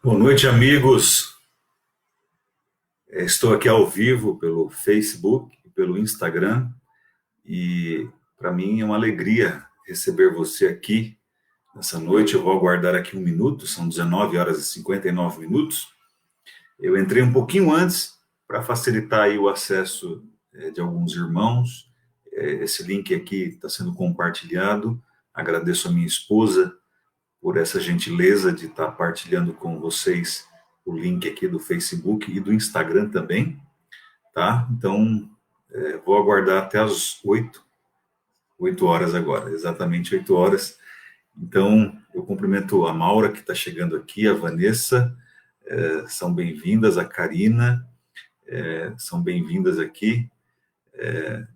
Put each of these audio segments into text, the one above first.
Boa noite, amigos. Estou aqui ao vivo pelo Facebook e pelo Instagram e para mim é uma alegria receber você aqui nessa noite. Eu vou aguardar aqui um minuto, são 19 horas e 59 minutos. Eu entrei um pouquinho antes para facilitar aí o acesso de alguns irmãos. Esse link aqui está sendo compartilhado. Agradeço a minha esposa por essa gentileza de estar partilhando com vocês o link aqui do Facebook e do Instagram também, tá? Então, vou aguardar até as 8 horas agora, exatamente 8 horas. Então, eu cumprimento a Maura, que está chegando aqui, a Vanessa, são bem-vindas, a Karina, são bem-vindas aqui.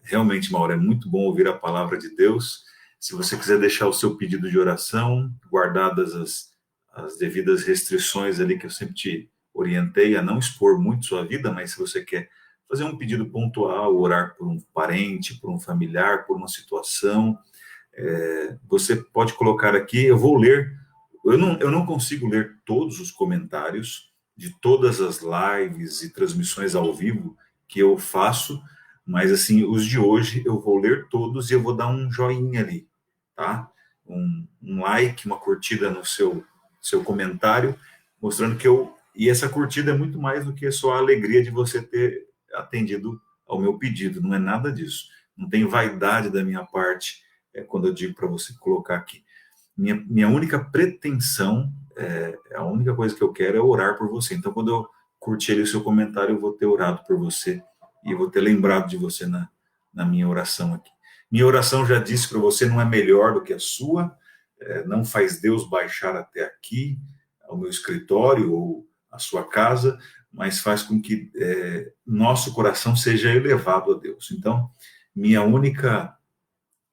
Realmente, Maura, é muito bom ouvir a palavra de Deus. Se você quiser deixar o seu pedido de oração, guardadas as devidas restrições ali que eu sempre te orientei a não expor muito sua vida, mas se você quer fazer um pedido pontual, orar por um parente, por um familiar, por uma situação, você pode colocar aqui, eu vou ler. Eu não consigo ler todos os comentários de todas as lives e transmissões ao vivo que eu faço, mas assim, os de hoje eu vou ler todos e eu vou dar um joinha ali, tá? Um like, uma curtida no seu comentário, mostrando que e essa curtida é muito mais do que só a alegria de você ter atendido ao meu pedido, não é nada disso. Não tem vaidade da minha parte quando eu digo para você colocar aqui. Minha única pretensão, a única coisa que eu quero é orar por você. Então, quando eu curtir ali o seu comentário, eu vou ter orado por você e vou ter lembrado de você na minha oração aqui. Minha oração, já disse para você, não é melhor do que a sua, não faz Deus baixar até aqui, ao meu escritório ou à sua casa, mas faz com que nosso coração seja elevado a Deus. Então, minha única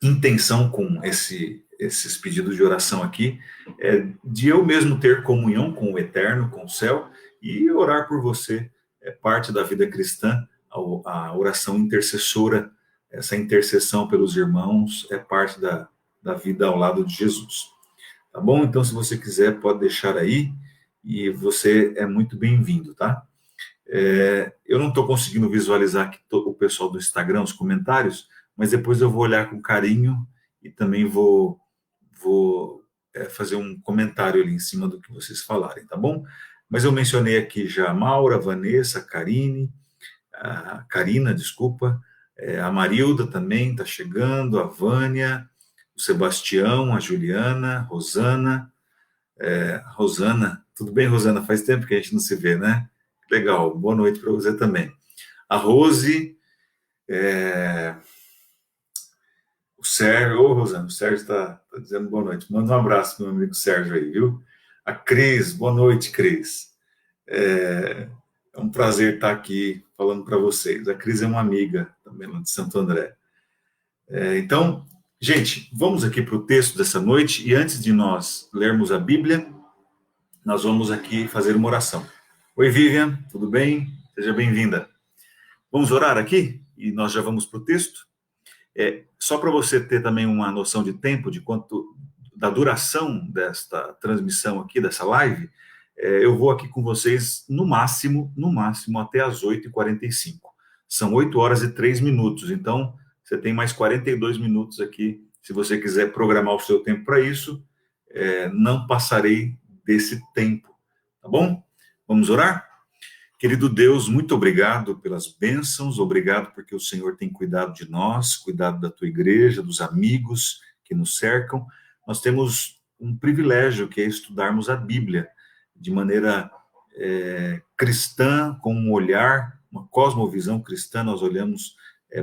intenção com esses pedidos de oração aqui é de eu mesmo ter comunhão com o Eterno, com o céu, e orar por você. É parte da vida cristã, a oração intercessora, essa intercessão pelos irmãos é parte da vida ao lado de Jesus. Tá bom? Então, se você quiser, pode deixar aí e você é muito bem-vindo, tá? Eu não estou conseguindo visualizar aqui o pessoal do Instagram, os comentários, mas depois eu vou olhar com carinho e também vou fazer um comentário ali em cima do que vocês falarem, tá bom? Mas eu mencionei aqui já a Maura, a Vanessa, a Karina, desculpa, a Marilda também está chegando, a Vânia, o Sebastião, a Juliana, Rosana, tudo bem, Rosana? Faz tempo que a gente não se vê, né? Legal, boa noite para você também. A Rose, o Sérgio, Rosana, o Sérgio está dizendo boa noite. Manda um abraço para o meu amigo Sérgio aí, viu? A Cris, boa noite, Cris. É um prazer estar aqui falando para vocês. A Cris é uma amiga também lá de Santo André. Então, gente, vamos aqui para o texto dessa noite e antes de nós lermos a Bíblia, nós vamos aqui fazer uma oração. Oi, Vivian, tudo bem? Seja bem-vinda. Vamos orar aqui e nós já vamos para o texto. Só para você ter também uma noção de tempo, da duração desta transmissão aqui, dessa live, eu vou aqui com vocês no máximo até as 8h45. São 8 horas e 3 minutos, então você tem mais 42 minutos aqui, se você quiser programar o seu tempo para isso, não passarei desse tempo, tá bom? Vamos orar? Querido Deus, muito obrigado pelas bênçãos, obrigado porque o Senhor tem cuidado de nós, cuidado da tua igreja, dos amigos que nos cercam. Nós temos um privilégio que é estudarmos a Bíblia de maneira cristã, com um olhar, uma cosmovisão cristã. Nós olhamos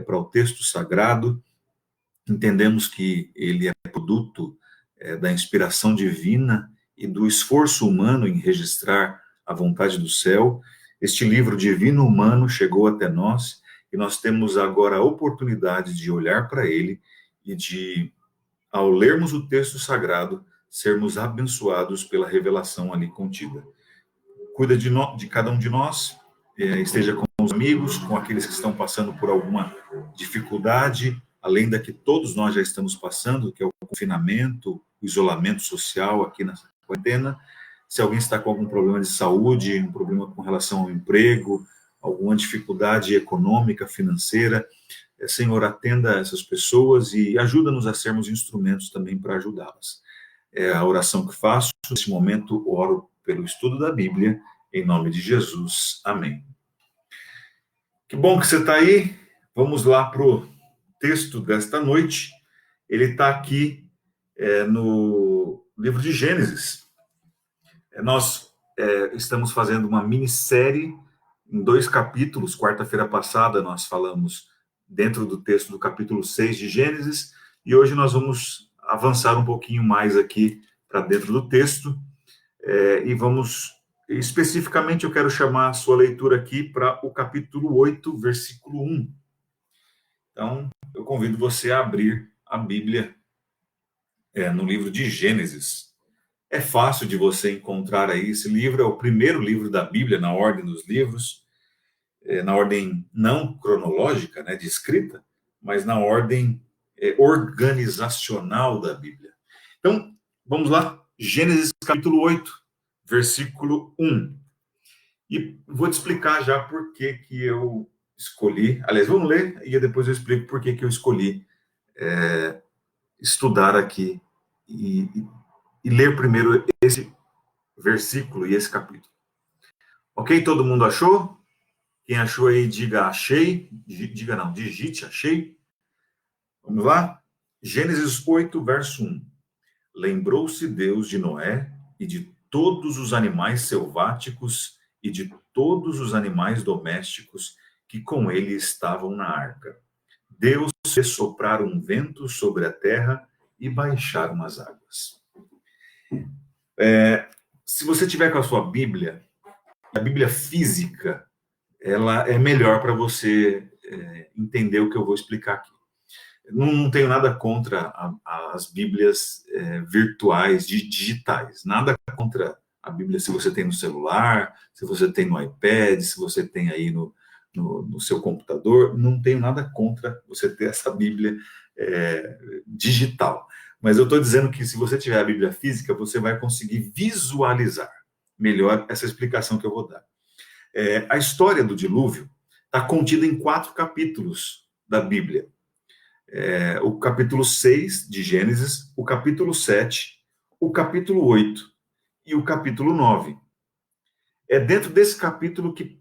para o texto sagrado, entendemos que ele é produto da inspiração divina e do esforço humano em registrar a vontade do céu. Este livro divino humano chegou até nós e nós temos agora a oportunidade de olhar para ele e de, ao lermos o texto sagrado, sermos abençoados pela revelação ali contida. Cuida de cada um de nós, esteja com os amigos, com aqueles que estão passando por alguma dificuldade, além da que todos nós já estamos passando, que é o confinamento, o isolamento social aqui na quarentena. Se alguém está com algum problema de saúde, um problema com relação ao emprego, alguma dificuldade econômica, financeira, Senhor, atenda essas pessoas e ajuda-nos a sermos instrumentos também para ajudá-las. É a oração que faço. Nesse momento, oro pelo estudo da Bíblia, em nome de Jesus. Amém. Que bom que você está aí. Vamos lá para o texto desta noite. Ele está aqui no livro de Gênesis. Nós estamos fazendo uma minissérie em 2 capítulos. Quarta-feira passada nós falamos dentro do texto do capítulo 6 de Gênesis, e hoje nós vamos avançar um pouquinho mais aqui para dentro do texto, e vamos, especificamente eu quero chamar a sua leitura aqui para o capítulo 8, versículo 1. Então, eu convido você a abrir a Bíblia no livro de Gênesis. É fácil de você encontrar aí, esse livro é o primeiro livro da Bíblia na ordem dos livros, na ordem não cronológica, né, de escrita, mas na ordem organizacional da Bíblia. Então, vamos lá, Gênesis capítulo 8, versículo 1. E vou te explicar já por que eu escolhi, aliás, vamos ler e depois eu explico por que eu escolhi estudar aqui e ler primeiro esse versículo e esse capítulo. Ok? Todo mundo achou? Quem achou aí, diga achei. Diga não, digite achei. Vamos lá? Gênesis 8, verso 1. Lembrou-se Deus de Noé e de todos os animais selváticos e de todos os animais domésticos que com ele estavam na arca. Deus fez soprar um vento sobre a terra e baixaram as águas. Se você tiver com a sua Bíblia, a Bíblia física, ela é melhor para você entender o que eu vou explicar aqui. Não tenho nada contra as Bíblias virtuais, digitais. Nada contra a Bíblia se você tem no celular, se você tem no iPad, se você tem aí no seu computador. Não tenho nada contra você ter essa Bíblia digital. Mas eu estou dizendo que se você tiver a Bíblia física, você vai conseguir visualizar melhor essa explicação que eu vou dar. A história do dilúvio está contida em 4 capítulos da Bíblia. O capítulo 6 de Gênesis, o capítulo 7, o capítulo 8 e o capítulo 9. É dentro desse capítulo que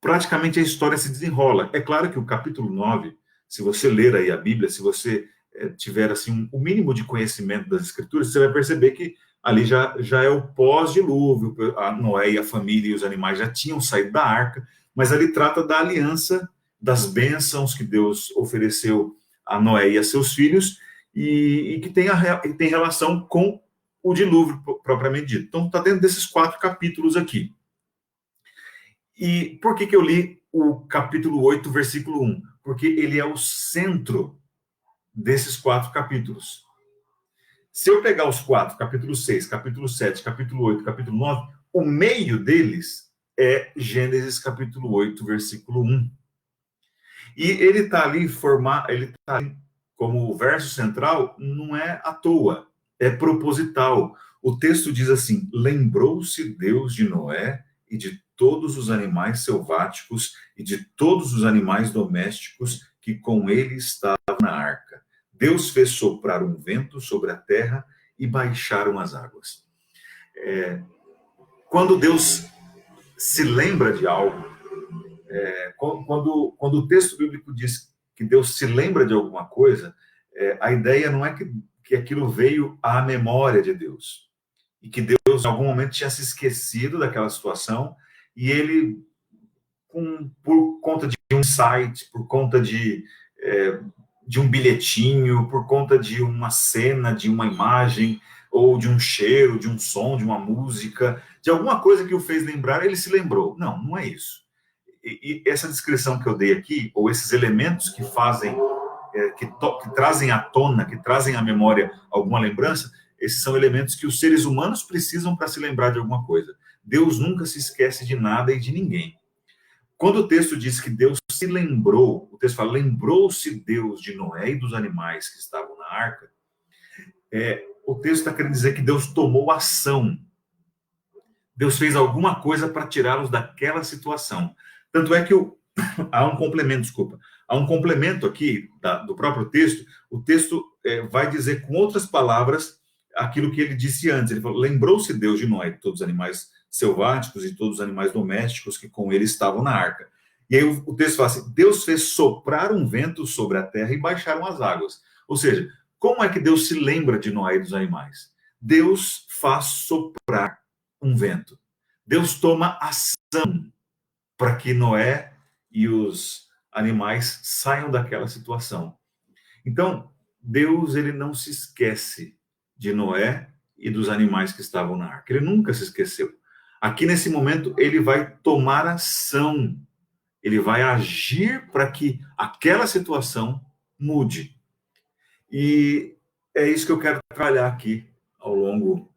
praticamente a história se desenrola. É claro que o capítulo 9, se você ler aí a Bíblia, se você tiver assim o mínimo de conhecimento das Escrituras, você vai perceber que ali já é o pós-dilúvio, a Noé e a família e os animais já tinham saído da arca, mas ali trata da aliança, das bênçãos que Deus ofereceu a Noé e a seus filhos, e que tem relação com o dilúvio propriamente dito. Então, está dentro desses 4 capítulos aqui. E por que eu li o capítulo 8, versículo 1? Porque ele é o centro desses 4 capítulos. Se eu pegar os 4, capítulo 6, capítulo 7, capítulo 8, capítulo 9, o meio deles é Gênesis capítulo 8, versículo 1. E ele está ali como o verso central, não é à toa, é proposital. O texto diz assim: lembrou-se Deus de Noé e de todos os animais selváticos e de todos os animais domésticos que com ele estavam na arca. Deus fez soprar um vento sobre a terra e baixaram as águas. Quando Deus se lembra de algo, quando o texto bíblico diz que Deus se lembra de alguma coisa, a ideia não é que aquilo veio à memória de Deus. E que Deus, em algum momento, tinha se esquecido daquela situação e ele, por conta de um site, por conta de um bilhetinho, por conta de uma cena, de uma imagem, ou de um cheiro, de um som, de uma música, de alguma coisa que o fez lembrar, ele se lembrou. Não é isso. E essa descrição que eu dei aqui, ou esses elementos que fazem, que trazem à tona, que trazem à memória alguma lembrança, esses são elementos que os seres humanos precisam para se lembrar de alguma coisa. Deus nunca se esquece de nada e de ninguém. Quando o texto diz que Deus se lembrou, o texto fala, lembrou-se Deus de Noé e dos animais que estavam na arca, o texto está querendo dizer que Deus tomou ação. Deus fez alguma coisa para tirá-los daquela situação. Tanto é que há um complemento, desculpa. Há um complemento aqui do próprio texto. O texto vai dizer com outras palavras aquilo que ele disse antes. Ele falou: lembrou-se Deus de Noé, de todos os animais selváticos e todos os animais domésticos que com ele estavam na arca. E aí o texto fala assim: Deus fez soprar um vento sobre a terra e baixaram as águas. Ou seja, como é que Deus se lembra de Noé e dos animais? Deus faz soprar um vento. Deus toma ação para que Noé e os animais saiam daquela situação. Então, Deus, ele não se esquece de Noé e dos animais que estavam na arca. Ele nunca se esqueceu. Aqui nesse momento, ele vai tomar ação. Ele vai agir para que aquela situação mude. E é isso que eu quero trabalhar aqui ao longo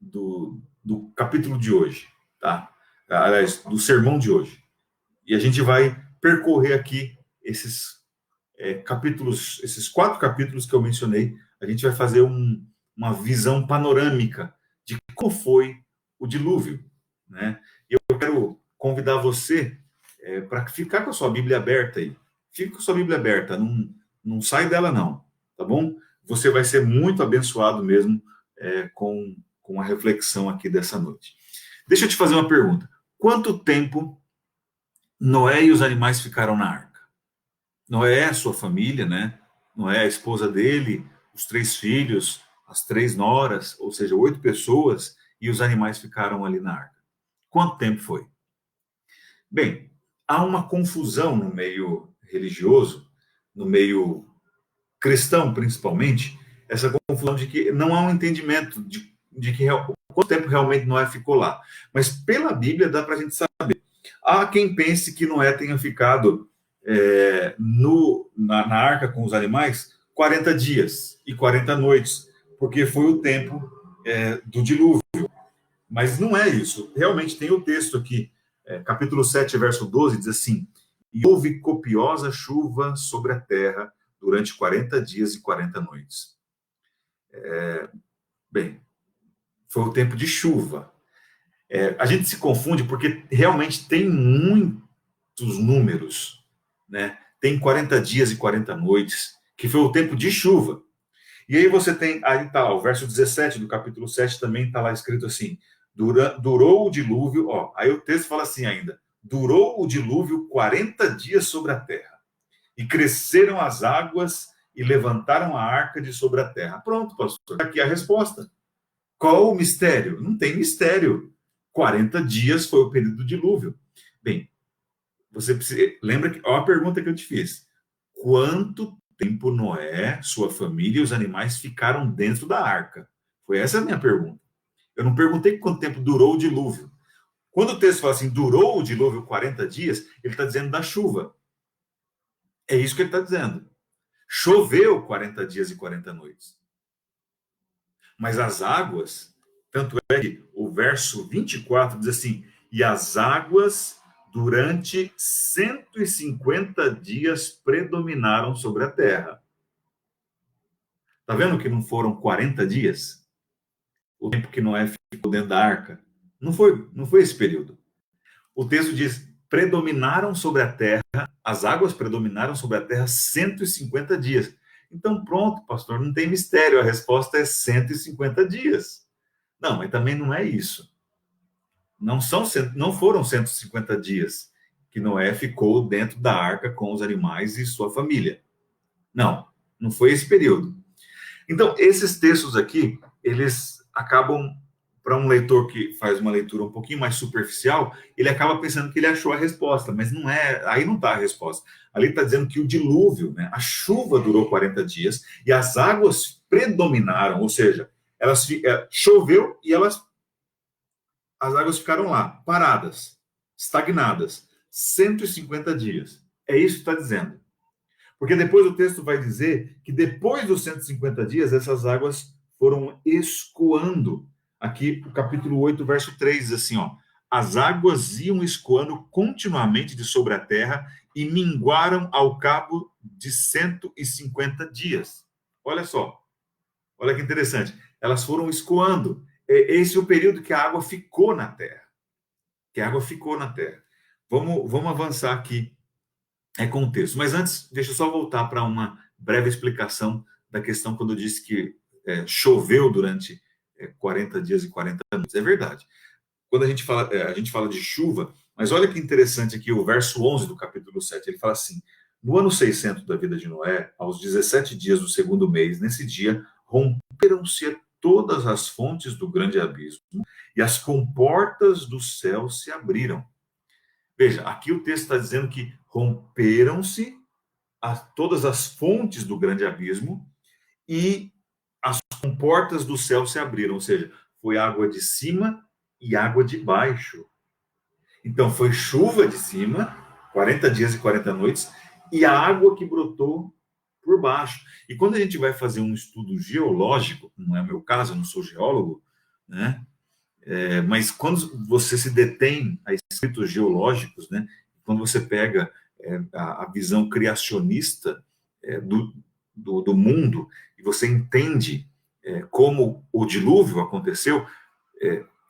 do capítulo de hoje, tá? Aliás, do sermão de hoje. E a gente vai percorrer aqui esses capítulos, esses 4 capítulos que eu mencionei. A gente vai fazer uma visão panorâmica de como foi o dilúvio, né? E eu quero convidar você para ficar com a sua Bíblia aberta aí. Fique com a sua Bíblia aberta, não sai dela não, tá bom? Você vai ser muito abençoado mesmo com a reflexão aqui dessa noite. Deixa eu te fazer uma pergunta. Quanto tempo Noé e os animais ficaram na arca? Noé, a sua família, né? Noé, a esposa dele, os 3 filhos, as 3 noras, ou seja, 8 pessoas, e os animais ficaram ali na arca. Quanto tempo foi? Bem, há uma confusão no meio religioso, no meio cristão principalmente, essa confusão de que não há um entendimento de que quanto tempo realmente Noé ficou lá. Mas pela Bíblia dá para a gente saber. Há quem pense que Noé tenha ficado na arca com os animais 40 dias e 40 noites, porque foi o tempo do dilúvio. Mas não é isso. Realmente tem o texto aqui, capítulo 7, verso 12, diz assim: e houve copiosa chuva sobre a terra durante 40 dias e 40 noites. Bem, foi o tempo de chuva. A gente se confunde porque realmente tem muitos números, né? Tem 40 dias e 40 noites, que foi o tempo de chuva. E aí você tem, aí tá, o verso 17 do capítulo 7 também está lá escrito assim: durou o dilúvio, aí o texto fala assim ainda: durou o dilúvio 40 dias sobre a terra, e cresceram as águas e levantaram a arca de sobre a terra. Pronto, pastor, aqui a resposta. Qual o mistério? Não tem mistério. 40 dias foi o período do dilúvio. Bem, você precisa, lembra que, a pergunta que eu te fiz: quanto tempo Noé, sua família e os animais ficaram dentro da arca? Foi essa a minha pergunta. Eu não perguntei quanto tempo durou o dilúvio. Quando o texto fala assim, durou o dilúvio 40 dias, ele está dizendo da chuva. É isso que ele está dizendo. Choveu 40 dias e 40 noites. Mas as águas, tanto é que o verso 24 diz assim: e as águas durante 150 dias predominaram sobre a terra. Está vendo que não foram 40 dias? O tempo que Noé ficou dentro da arca. Não foi esse período. O texto diz: predominaram sobre a terra, as águas predominaram sobre a terra 150 dias. Então, pronto, pastor, não tem mistério, a resposta é 150 dias. Não, mas também não é isso. Não foram 150 dias que Noé ficou dentro da arca com os animais e sua família. Não foi esse período. Então, esses textos aqui, eles acabam, para um leitor que faz uma leitura um pouquinho mais superficial, ele acaba pensando que ele achou a resposta, mas não é, aí não está a resposta. Ali está dizendo que o dilúvio, né, a chuva durou 40 dias e as águas predominaram, ou seja, choveu e as águas ficaram lá, paradas, estagnadas, 150 dias. É isso que está dizendo. Porque depois o texto vai dizer que depois dos 150 dias, essas águas foram escoando. Aqui, o capítulo 8, verso 3, diz assim, as águas iam escoando continuamente de sobre a terra e minguaram ao cabo de 150 dias. Olha só, olha que interessante. Elas foram escoando, esse é o período que a água ficou na terra. Que a água ficou na terra. Vamos avançar aqui com o texto. Mas antes, deixa eu só voltar para uma breve explicação da questão quando eu disse que choveu durante 40 dias e 40 noites. É verdade. Quando a gente fala de chuva, mas olha que interessante aqui o verso 11 do capítulo 7. Ele fala assim: no ano 600 da vida de Noé, aos 17 dias do segundo mês, nesse dia, romperam-se todas as fontes do grande abismo e as comportas do céu se abriram. Veja, aqui o texto está dizendo que romperam-se todas as fontes do grande abismo e as comportas do céu se abriram, ou seja, foi água de cima e água de baixo. Então foi chuva de cima, 40 dias e 40 noites, e a água que brotou por baixo. E quando a gente vai fazer um estudo geológico, não é o meu caso, eu não sou geólogo, né? Mas quando você se detém a escritos geológicos, né? Quando você pega a visão criacionista do mundo, e você entende como o dilúvio aconteceu,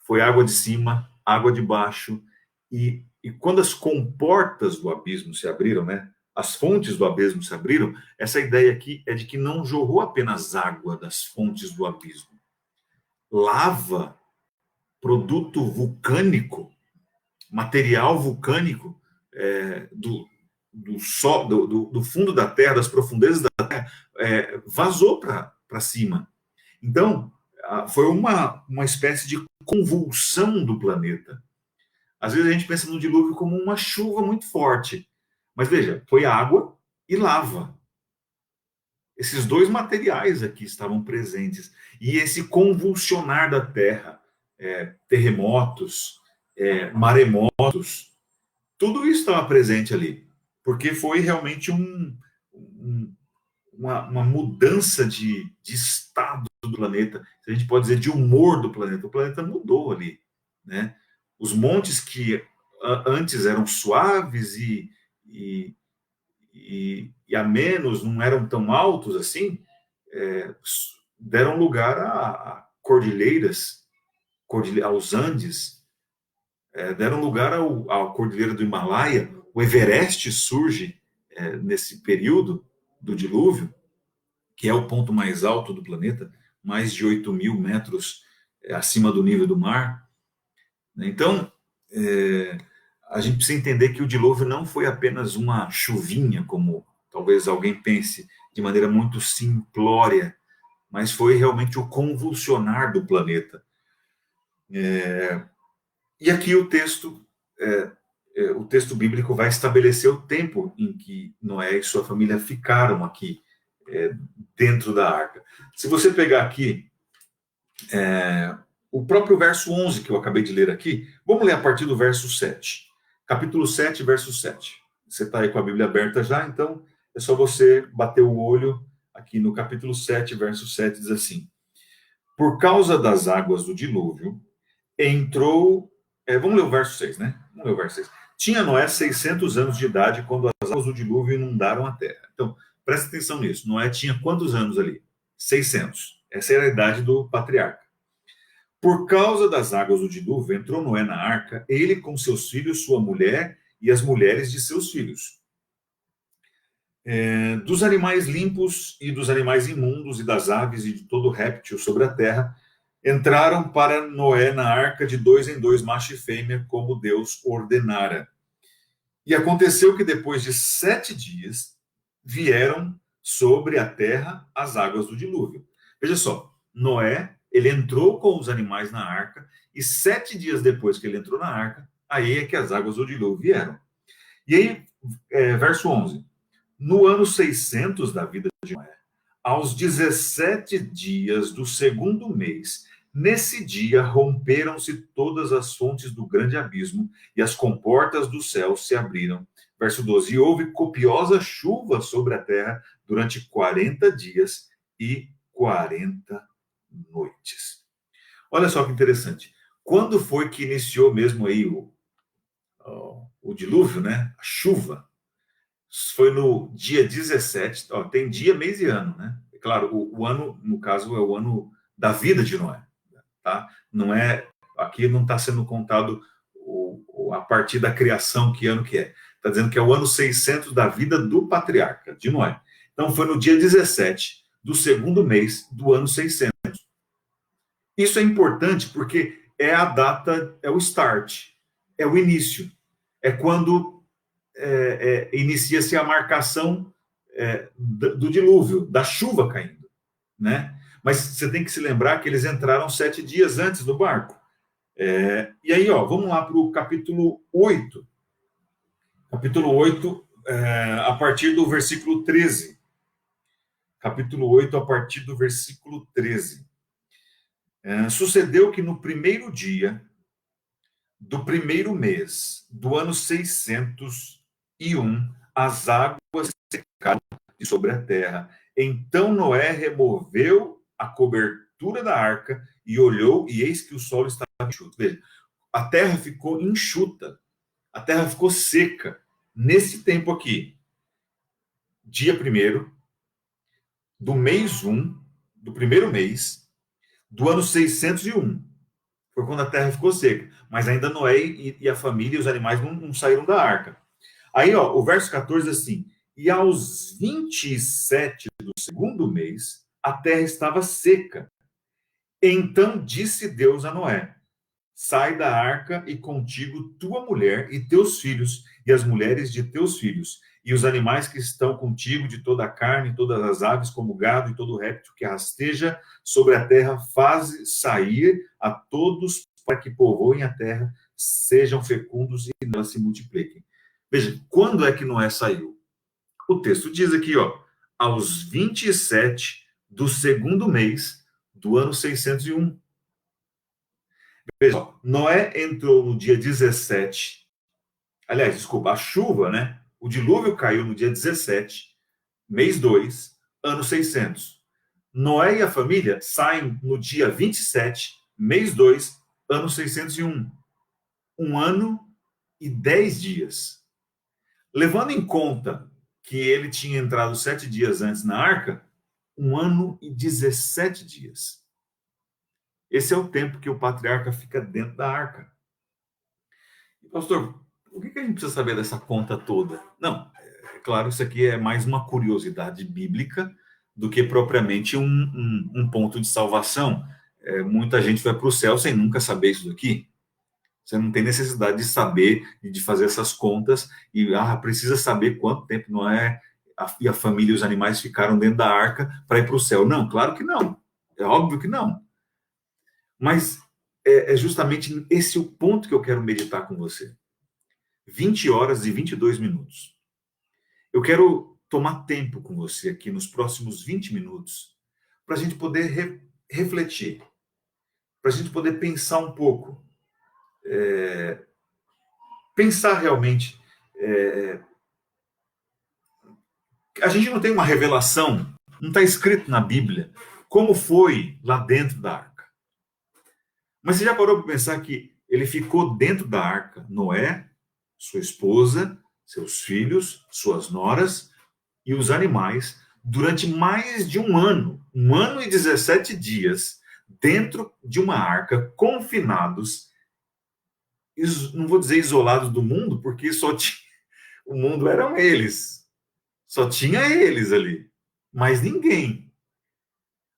foi água de cima, água de baixo, e quando as comportas do abismo se abriram, né? As fontes do abismo se abriram, essa ideia aqui é de que não jorrou apenas água das fontes do abismo. Lava, produto vulcânico, material vulcânico do fundo da Terra, das profundezas da Terra, vazou para cima. Então, foi uma espécie de convulsão do planeta. Às vezes a gente pensa no dilúvio como uma chuva muito forte. Mas veja, foi água e lava. Esses dois materiais aqui estavam presentes. E esse convulsionar da Terra, terremotos, maremotos, tudo isso estava presente ali. Porque foi realmente uma mudança de estado do planeta. A gente pode dizer de humor do planeta. O planeta mudou ali, né? Os montes que antes eram suaves e amenos, não eram tão altos assim, deram lugar a cordilheiras, aos Andes, deram lugar à cordilheira do Himalaia. O Everest surge nesse período do dilúvio, que é o ponto mais alto do planeta, mais de 8.000 metros acima do nível do mar. Então, a gente precisa entender que o dilúvio não foi apenas uma chuvinha, como talvez alguém pense de maneira muito simplória, mas foi realmente o convulsionar do planeta. E aqui o texto bíblico vai estabelecer o tempo em que Noé e sua família ficaram aqui dentro da arca. Se você pegar aqui o próprio verso 11 que eu acabei de ler aqui, vamos ler a partir do verso 7. Capítulo 7, verso 7. Você está aí com a Bíblia aberta já, então é só você bater o olho aqui no capítulo 7, verso 7, diz assim: por causa das águas do dilúvio, entrou... vamos ler o verso 6, né? Vamos ler o verso 6. Tinha Noé 600 anos de idade quando as águas do dilúvio inundaram a terra. Então, presta atenção nisso. Noé tinha quantos anos ali? 600. Essa era a idade do patriarca. Por causa das águas do dilúvio, entrou Noé na arca, ele com seus filhos, sua mulher e as mulheres de seus filhos. Dos animais limpos e dos animais imundos e das aves e de todo réptil sobre a terra, entraram para Noé na arca de 2 em 2, macho e fêmea, como Deus ordenara. E aconteceu que depois de 7 dias, vieram sobre a terra as águas do dilúvio. Veja só, Noé, ele entrou com os animais na arca, e 7 dias depois que ele entrou na arca, aí é que as águas do dilúvio vieram. E aí, verso 11. No ano 600 da vida de Noé, aos 17 dias do segundo mês, nesse dia romperam-se todas as fontes do grande abismo e as comportas do céu se abriram. Verso 12. E houve copiosa chuva sobre a terra durante 40 dias e 40 noites. Olha só que interessante. Quando foi que iniciou mesmo aí o dilúvio, né? A chuva. Foi no dia 17, tem dia, mês e ano, né? Claro, o ano, no caso, é o ano da vida de Noé. tá? Não é, aqui não está sendo contado a partir da criação, que ano que é. Está dizendo que é o ano 600 da vida do patriarca, de Noé. Então foi no dia 17 do segundo mês do ano 600. Isso é importante porque é a data, é o start, é o início. É quando inicia-se a marcação do dilúvio, da chuva caindo, né? Mas você tem que se lembrar que eles entraram 7 dias antes do barco. E aí, ó, vamos lá para o capítulo 8. Capítulo 8, a partir do versículo 13. Capítulo 8, a partir do versículo 13. Sucedeu que no primeiro dia do primeiro mês do ano 601, as águas secaram sobre a terra. Então Noé removeu a cobertura da arca e olhou, e eis que o solo estava enxuto. Veja, a terra ficou enxuta, a terra ficou seca. Nesse tempo aqui, dia 1º do mês 1, do primeiro mês, do ano 601. Foi quando a terra ficou seca. Mas ainda Noé e a família e os animais não saíram da arca. Aí, ó, o verso 14 assim: e aos 27 do segundo mês, a terra estava seca. Então disse Deus a Noé: sai da arca e contigo tua mulher e teus filhos, e as mulheres de teus filhos, e os animais que estão contigo, de toda a carne, todas as aves, como gado e todo réptil que rasteja sobre a terra, faze sair a todos para que povoem a terra, sejam fecundos e nela se multipliquem. Veja, quando é que Noé saiu? O texto diz aqui, ó, aos 27 do segundo mês do ano 601. Veja, Noé entrou no dia 17. Aliás, desculpa, a chuva, né? O dilúvio caiu no dia 17, mês 2, ano 600. Noé e a família saem no dia 27, mês 2, ano 601. 1 ano e 10 dias. Levando em conta que ele tinha entrado 7 dias antes na arca, 1 ano e 17 dias. Esse é o tempo que o patriarca fica dentro da arca. Pastor, o que a gente precisa saber dessa conta toda? Não, é claro, isso aqui é mais uma curiosidade bíblica do que propriamente um ponto de salvação. Muita gente vai para o céu sem nunca saber isso daqui. Você não tem necessidade de saber e de fazer essas contas e precisa saber quanto tempo Noé e a família e os animais ficaram dentro da arca para ir para o céu. Não, claro que não. É óbvio que não. Mas é justamente esse o ponto que eu quero meditar com você. 20 horas e 22 minutos. Eu quero tomar tempo com você aqui nos próximos 20 minutos para a gente poder refletir, para a gente poder pensar um pouco, pensar realmente. A gente não tem uma revelação, não está escrito na Bíblia como foi lá dentro da arca. Mas você já parou para pensar que ele ficou dentro da arca, Noé, sua esposa, seus filhos, suas noras e os animais, durante mais de 1 ano e 17 dias, dentro de uma arca, confinados, não vou dizer isolados do mundo, porque o mundo eram eles, só tinha eles ali, mais ninguém.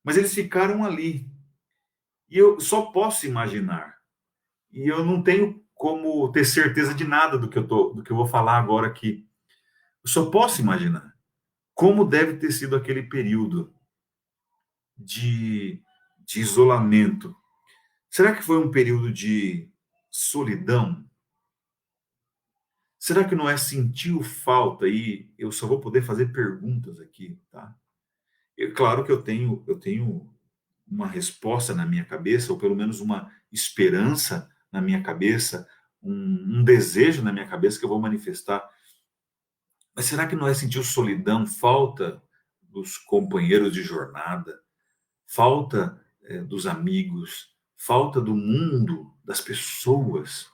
Mas eles ficaram ali. E eu só posso imaginar. E eu não tenho como ter certeza de nada do que eu vou falar agora aqui. Eu só posso imaginar como deve ter sido aquele período de isolamento. Será que foi um período de solidão? Será que Noé sentiu falta? E eu só vou poder fazer perguntas aqui, tá? Claro que eu tenho uma resposta na minha cabeça, ou pelo menos uma esperança na minha cabeça, um desejo na minha cabeça que eu vou manifestar. Mas será que Noé sentiu solidão, falta dos companheiros de jornada, falta dos amigos, falta do mundo, das pessoas?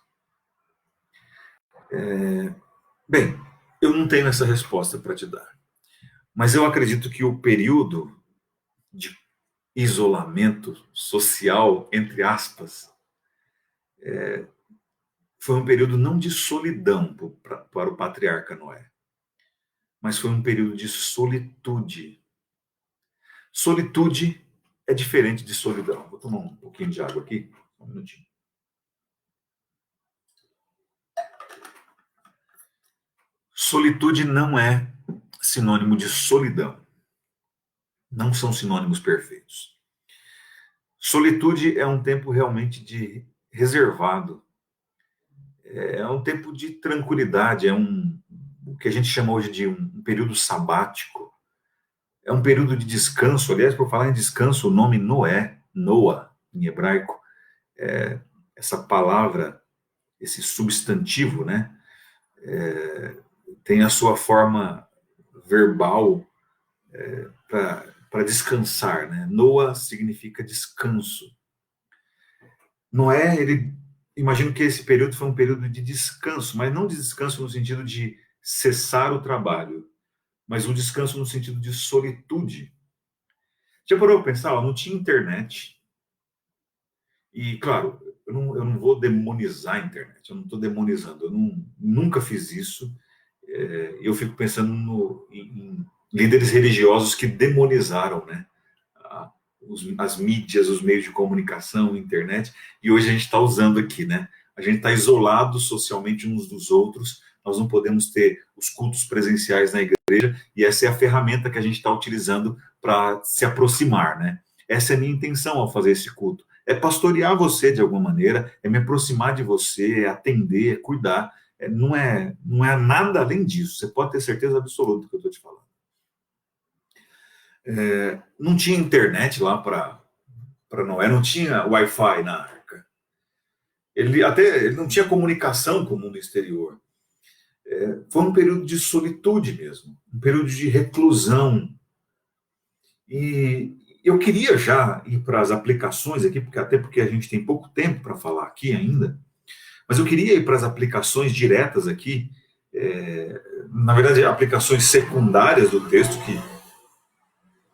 Bem, eu não tenho essa resposta para te dar. Mas eu acredito que o período de isolamento social, entre aspas, foi um período não de solidão para o patriarca Noé, mas foi um período de solitude. Solitude é diferente de solidão. Vou tomar um pouquinho de água aqui, um minutinho. Solitude não é sinônimo de solidão. Não são sinônimos perfeitos. Solitude é um tempo realmente de reservado. É um tempo de tranquilidade, o que a gente chama hoje de um período sabático. É um período de descanso. Aliás, por falar em descanso, o nome Noé, Noah, em hebraico, essa palavra, esse substantivo, né, tem a sua forma verbal para descansar, né? Noah significa descanso. Noé, imagino que esse período foi um período de descanso, mas não de descanso no sentido de cessar o trabalho, mas um descanso no sentido de solitude. Já parou para pensar? Ó, não tinha internet. E, claro, eu não vou demonizar a internet, eu não estou demonizando, nunca fiz isso. Eu fico pensando em líderes religiosos que demonizaram, né, as mídias, os meios de comunicação, a internet, e hoje a gente está usando aqui, né? A gente está isolado socialmente uns dos outros, nós não podemos ter os cultos presenciais na igreja, e essa é a ferramenta que a gente está utilizando para se aproximar, né? Essa é a minha intenção ao fazer esse culto. É pastorear você de alguma maneira, é me aproximar de você, é atender, é cuidar. Não é nada além disso. Você pode ter certeza absoluta do que eu estou te falando. Não tinha internet lá para Noé, não tinha Wi-Fi na arca. Ele não tinha comunicação com o mundo exterior. Foi um período de solitude mesmo, um período de reclusão. E eu queria já ir para as aplicações aqui, até porque a gente tem pouco tempo para falar aqui ainda, mas eu queria ir para as aplicações diretas aqui, na verdade, aplicações secundárias do texto, que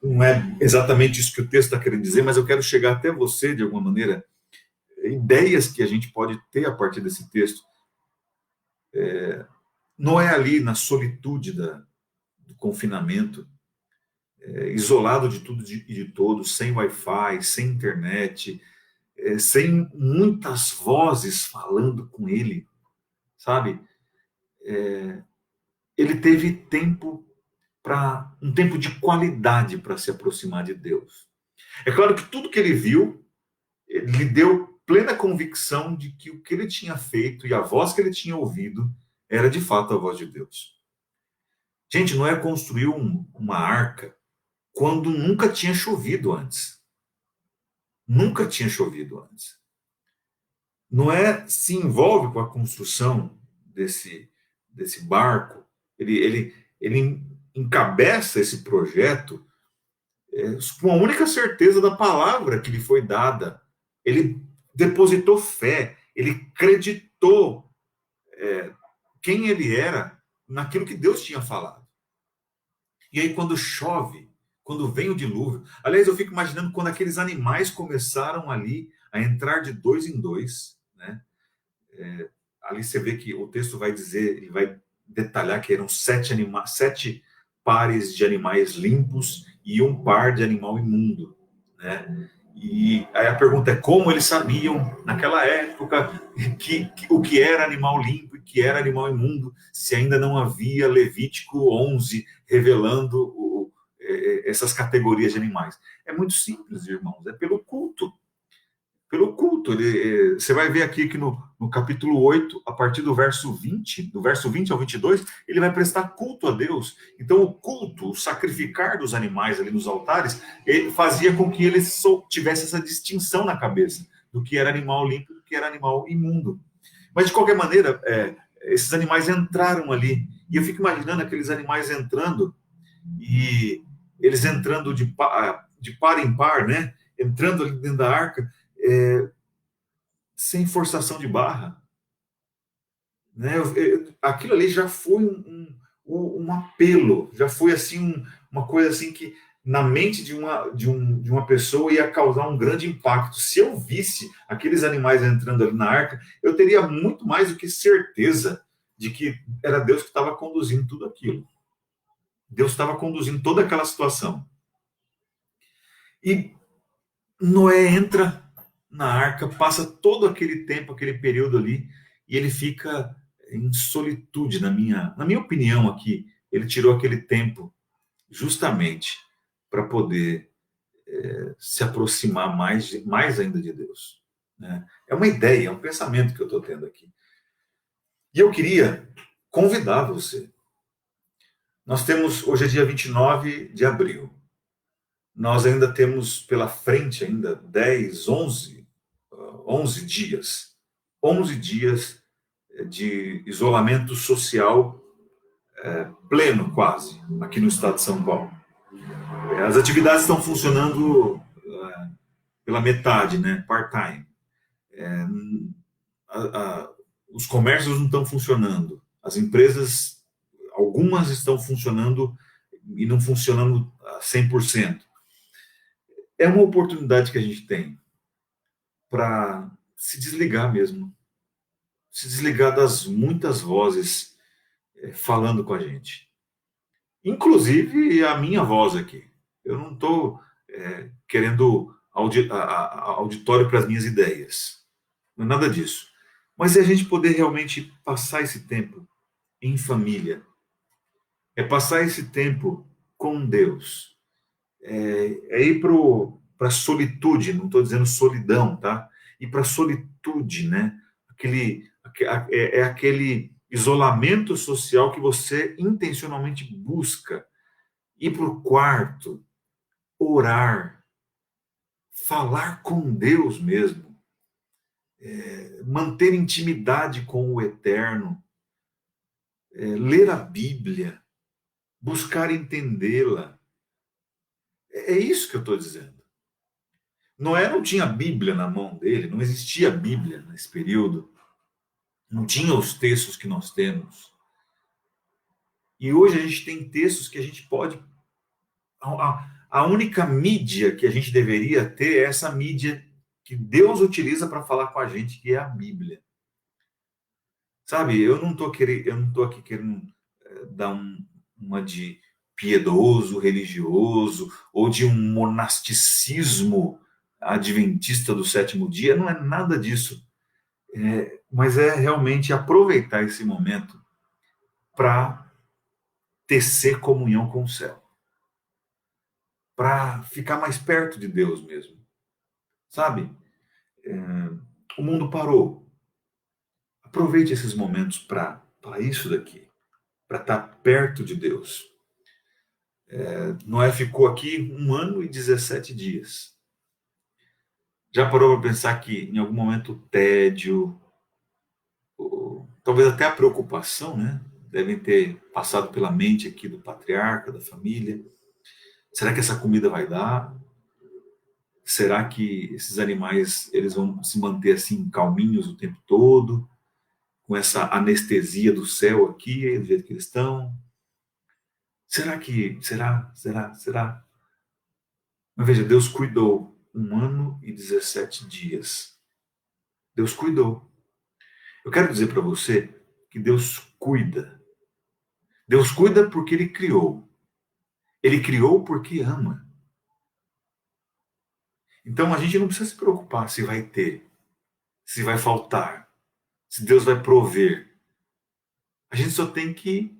não é exatamente isso que o texto está querendo dizer, mas eu quero chegar até você, de alguma maneira, ideias que a gente pode ter a partir desse texto. Não é ali na solitude do confinamento, isolado de tudo e de todos, sem Wi-Fi, sem internet, sem muitas vozes falando com ele, sabe? Ele teve tempo um tempo de qualidade para se aproximar de Deus. É claro que tudo que ele viu, ele lhe deu plena convicção de que o que ele tinha feito e a voz que ele tinha ouvido era de fato a voz de Deus. Gente, Noé construiu uma arca quando nunca tinha chovido antes. Nunca tinha chovido antes. Noé se envolve com a construção desse barco, ele encabeça esse projeto com a única certeza da palavra que lhe foi dada. Ele depositou fé, ele acreditou quem ele era naquilo que Deus tinha falado. E aí, quando chove, quando vem o dilúvio, aliás, eu fico imaginando quando aqueles animais começaram ali a entrar de dois em dois, né? Ali você vê que o texto vai dizer, ele vai detalhar que eram 7 pares de animais limpos e um par de animal imundo, né? E aí a pergunta é como eles sabiam naquela época o que era animal limpo e que era animal imundo, se ainda não havia Levítico 11 revelando essas categorias de animais. É muito simples, irmãos, é pelo culto. Pelo culto. Você vai ver aqui que no capítulo 8, a partir do verso 20, do verso 20 ao 22, ele vai prestar culto a Deus. Então, o culto, o sacrificar dos animais ali nos altares, fazia com que ele tivesse essa distinção na cabeça do que era animal limpo e do que era animal imundo. Mas, de qualquer maneira, esses animais entraram ali. E eu fico imaginando aqueles animais entrando, e eles entrando de par em par, né? Entrando ali dentro da arca, sem forçação de barra, né? Aquilo ali já foi um apelo, já foi assim uma coisa assim que na mente de uma pessoa ia causar um grande impacto. Se eu visse aqueles animais entrando ali na arca, eu teria muito mais do que certeza de que era Deus que estava conduzindo tudo aquilo. Deus estava conduzindo toda aquela situação. E Noé entra na arca, passa todo aquele tempo, aquele período ali, e ele fica em solitude, na minha opinião aqui. Ele tirou aquele tempo justamente para poder se aproximar mais ainda de Deus. Né? É uma ideia, é um pensamento que eu estou tendo aqui. E eu queria convidar você. Nós temos, hoje é dia 29 de abril. Nós ainda temos pela frente ainda 10, 11 dias. 11 dias de isolamento social pleno, quase, aqui no estado de São Paulo. As atividades estão funcionando pela metade, né? Part-time. Os comércios não estão funcionando. As empresas, algumas estão funcionando e não funcionando a 100%. É uma oportunidade que a gente tem para se desligar mesmo. Se desligar das muitas vozes falando com a gente. Inclusive a minha voz aqui. Eu não estou querendo auditório para as minhas ideias. Não é nada disso. Mas é a gente poder realmente passar esse tempo em família. É passar esse tempo com Deus. É ir para a solitude, não estou dizendo solidão, tá? Ir para a solitude, né? Aquele isolamento social que você intencionalmente busca. Ir para o quarto, orar, falar com Deus mesmo, manter intimidade com o Eterno, ler a Bíblia, buscar entendê-la. É isso que eu estou dizendo. Noé não tinha Bíblia na mão dele, não existia Bíblia nesse período, não tinha os textos que nós temos. E hoje a gente tem textos que a gente pode. A única mídia que a gente deveria ter é essa mídia que Deus utiliza para falar com a gente, que é a Bíblia. Sabe, eu não estou aqui querendo dar uma de piedoso, religioso, ou de um monasticismo adventista do sétimo dia, não é nada disso. Mas é realmente aproveitar esse momento para tecer comunhão com o céu, para ficar mais perto de Deus mesmo. Sabe, o mundo parou. Aproveite esses momentos para isso daqui, para estar perto de Deus. Noé ficou aqui 1 ano e 17 dias. Já parou para pensar que em algum momento o tédio, ou talvez até a preocupação, né, devem ter passado pela mente aqui do patriarca, da família? Será que essa comida vai dar? Será que esses animais eles vão se manter assim calminhos o tempo todo, com essa anestesia do céu aqui, do jeito que eles estão? Será? Mas veja, Deus cuidou 1 ano e 17 dias. Deus cuidou. Eu quero dizer para você que Deus cuida. Deus cuida porque Ele criou. Ele criou porque ama. Então a gente não precisa se preocupar se vai ter, se vai faltar, se Deus vai prover. A gente só tem que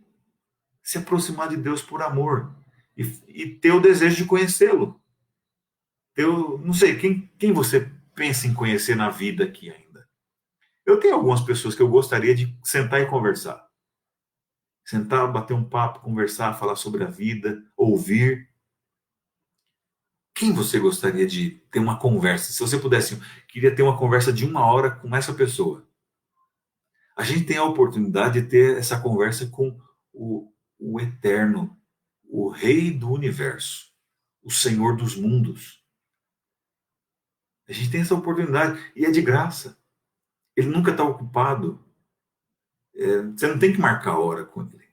se aproximar de Deus por amor e ter o desejo de conhecê-lo. Não sei, quem você pensa em conhecer na vida aqui ainda? Eu tenho algumas pessoas que eu gostaria de sentar e conversar. Sentar, bater um papo, conversar, falar sobre a vida, ouvir. Quem você gostaria de ter uma conversa? Se você pudesse, queria ter uma conversa de 1 hora com essa pessoa. A gente tem a oportunidade de ter essa conversa com o Eterno, o Rei do Universo, o Senhor dos Mundos. A gente tem essa oportunidade e é de graça. Ele nunca está ocupado. Você não tem que marcar a hora com ele.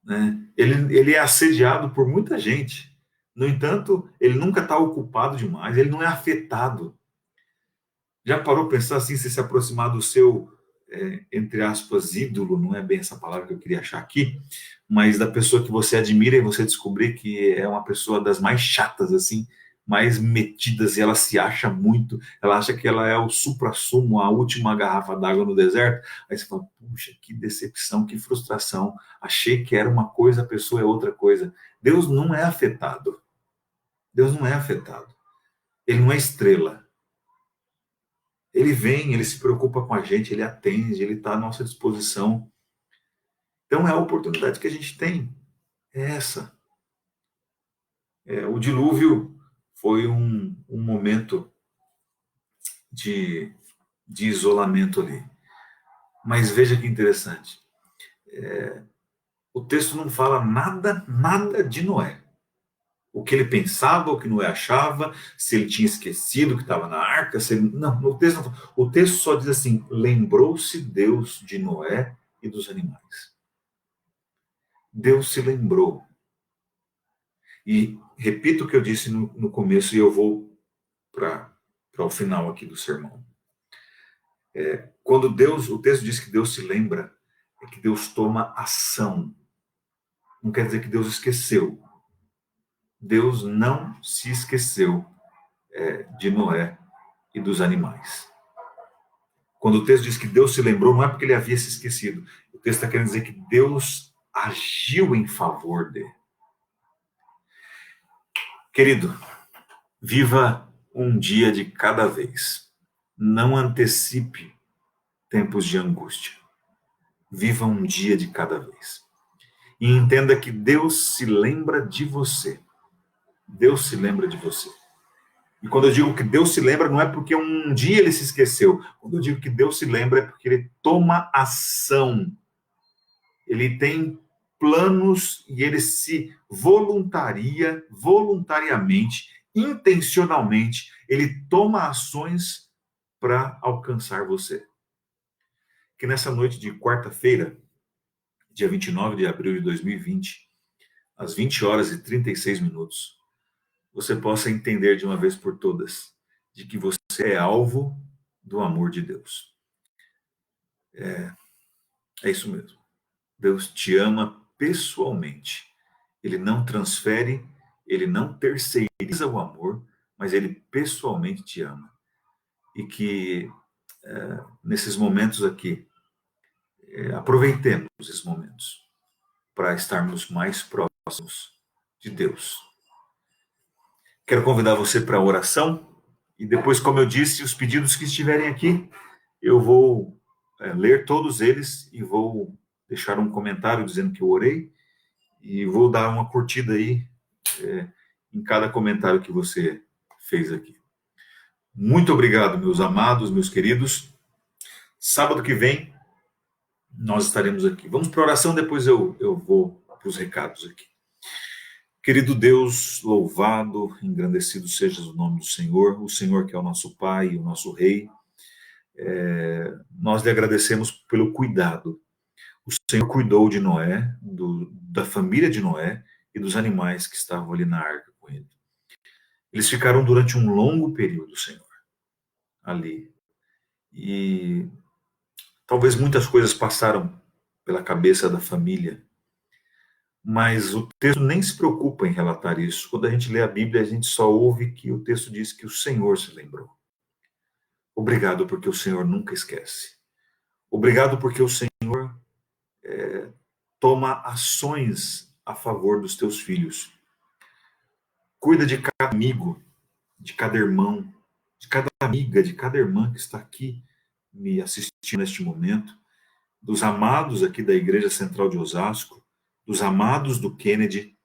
Né? Ele é assediado por muita gente. No entanto, ele nunca está ocupado demais, ele não é afetado. Já parou para pensar assim, se aproximar do seu, entre aspas, ídolo, não é bem essa palavra que eu queria achar aqui, mas da pessoa que você admira e você descobrir que é uma pessoa das mais chatas, assim, mais metidas, e ela se acha muito, ela acha que ela é o suprassumo, a última garrafa d'água no deserto, aí você fala, puxa, que decepção, que frustração, achei que era uma coisa, a pessoa é outra coisa. Deus não é afetado, Deus não é afetado, ele não é estrela. Ele vem, ele se preocupa com a gente, ele atende, ele está à nossa disposição. Então é a oportunidade que a gente tem, é essa. O dilúvio foi um momento de, de isolamento ali. Mas veja que interessante. O texto não fala nada de Noé. O que ele pensava, o que Noé achava, se ele tinha esquecido que estava na arca. Se ele... Não, o texto só diz assim: lembrou-se Deus de Noé e dos animais. Deus se lembrou. E repito o que eu disse no começo, e eu vou para o final aqui do sermão. Quando o texto diz que Deus se lembra, é que Deus toma ação. Não quer dizer que Deus esqueceu. Deus não se esqueceu de Noé e dos animais. Quando o texto diz que Deus se lembrou, não é porque ele havia se esquecido. O texto está querendo dizer que Deus agiu em favor dele. Querido, viva um dia de cada vez. Não antecipe tempos de angústia. Viva um dia de cada vez. E entenda que Deus se lembra de você. Deus se lembra de você. E quando eu digo que Deus se lembra, não é porque um dia ele se esqueceu. Quando eu digo que Deus se lembra, é porque ele toma ação. Ele tem planos e ele se voluntariamente, intencionalmente, ele toma ações para alcançar você. Que nessa noite de quarta-feira, dia 29 de abril de 2020, às 20 horas e 36 minutos, você possa entender de uma vez por todas de que você é alvo do amor de Deus. É isso mesmo. Deus te ama pessoalmente. Ele não transfere, ele não terceiriza o amor, mas ele pessoalmente te ama. E que nesses momentos aqui, aproveitemos esses momentos para estarmos mais próximos de Deus. Quero convidar você para a oração e depois, como eu disse, os pedidos que estiverem aqui, eu vou ler todos eles e vou deixar um comentário dizendo que eu orei e vou dar uma curtida aí em cada comentário que você fez aqui. Muito obrigado, meus amados, meus queridos. Sábado que vem nós estaremos aqui. Vamos para a oração, depois eu vou para os recados aqui. Querido Deus, louvado, engrandecido seja o nome do Senhor, o Senhor que é o nosso Pai, o nosso Rei. Nós lhe agradecemos pelo cuidado. O Senhor cuidou de Noé, da família de Noé e dos animais que estavam ali na arca com ele. Eles ficaram durante um longo período, Senhor, ali. E talvez muitas coisas passaram pela cabeça da família, mas o texto nem se preocupa em relatar isso. Quando a gente lê a Bíblia, a gente só ouve que o texto diz que o Senhor se lembrou. Obrigado porque o Senhor nunca esquece. Obrigado porque o Senhor toma ações a favor dos teus filhos. Cuida de cada amigo, de cada irmão, de cada amiga, de cada irmã que está aqui me assistindo neste momento, dos amados aqui da Igreja Central de Osasco, dos amados do Kennedy.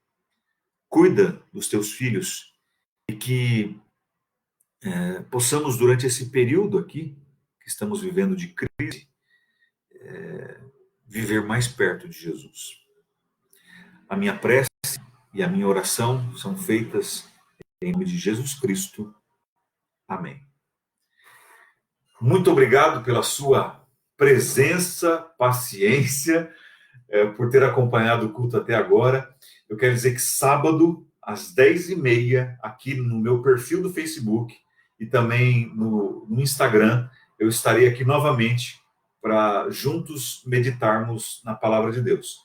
Cuida dos teus filhos e que possamos, durante esse período aqui, que estamos vivendo de crise, viver mais perto de Jesus. A minha prece e a minha oração são feitas em nome de Jesus Cristo. Amém. Muito obrigado pela sua presença, paciência, por ter acompanhado o culto até agora. Eu quero dizer que sábado, às 10h30, aqui no meu perfil do Facebook e também no Instagram, eu estarei aqui novamente para juntos meditarmos na palavra de Deus.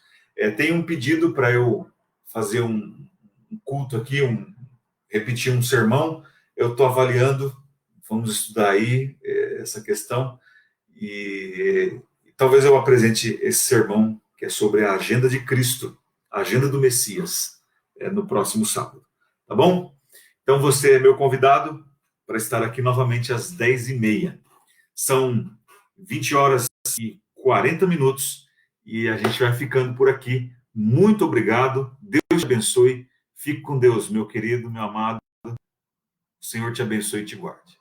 Tem um pedido para eu fazer um culto aqui, repetir um sermão. Eu estou avaliando, vamos estudar aí essa questão e talvez eu apresente esse sermão que é sobre a agenda de Cristo, a agenda do Messias, no próximo sábado. Tá bom? Então você é meu convidado para estar aqui novamente às 10h30. São 20h40 e a gente vai ficando por aqui. Muito obrigado. Deus te abençoe. Fique com Deus, meu querido, meu amado. O Senhor te abençoe e te guarde.